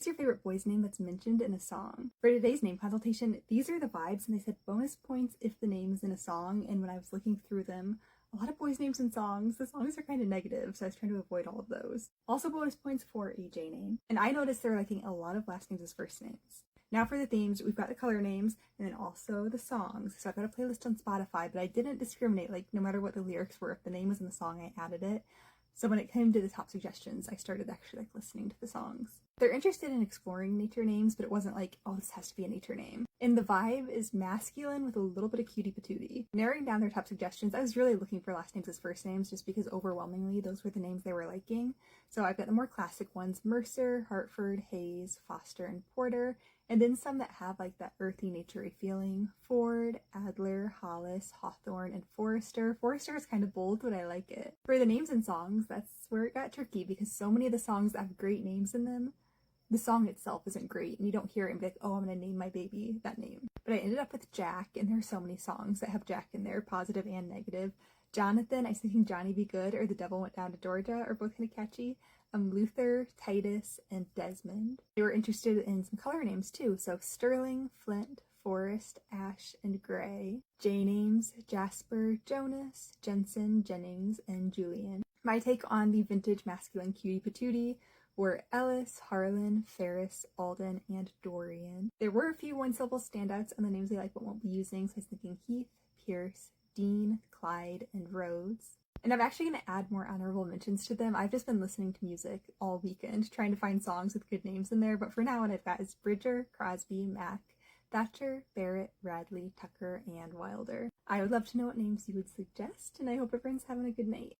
What's your favorite boy's name that's mentioned in a song? For today's name consultation, these are the vibes, and they said bonus points if the name is in a song. And when I was looking through them, a lot of boys' names in songs, the songs are kind of negative, so I was trying to avoid all of those. Also bonus points for a J name. And I noticed they're liking a lot of last names as first names. Now for the themes, we've got the color names and then also the songs. So I've got a playlist on Spotify, but I didn't discriminate, like no matter what the lyrics were, if the name was in the song, I added it. So when it came to the top suggestions, I started actually listening to the songs. They're interested in exploring nature names, but it wasn't like, oh, this has to be a nature name. And the vibe is masculine with a little bit of cutie patootie. Narrowing down their top suggestions, I was really looking for last names as first names just because overwhelmingly those were the names they were liking. So I've got the more classic ones: Mercer, Hartford, Hayes, Foster, and Porter. And then some that have like that earthy, naturey feeling: Ford, Adler, Hollis, Hawthorne, and Forrester. Forrester is kind of bold, but I like it. For the names and songs, that's where it got tricky because so many of the songs have great names in them, the song itself isn't great, and you don't hear it and be like, oh, I'm gonna name my baby that name. But I ended up with Jack, and there are so many songs that have Jack in there, positive and negative. Jonathan, I was thinking Johnny Be Good or The Devil Went Down to Georgia are both kind of catchy. Luther, Titus, and Desmond. They were interested in some color names too, so Sterling, Flint, Forest, Ash, and Gray. J names: Jasper, Jonas, Jensen, Jennings, and Julian. My take on the vintage masculine cutie patootie were Ellis, Harlan, Ferris, Alden, and Dorian. There were a few one-syllable standouts on the names they like but won't be using, so I was thinking Heath, Pierce, Dean, Clyde, and Rhodes. And I'm actually going to add more honorable mentions to them. I've just been listening to music all weekend, trying to find songs with good names in there, but for now what I've got is Bridger, Crosby, Mack, Thatcher, Barrett, Radley, Tucker, and Wilder. I would love to know what names you would suggest, and I hope everyone's having a good night.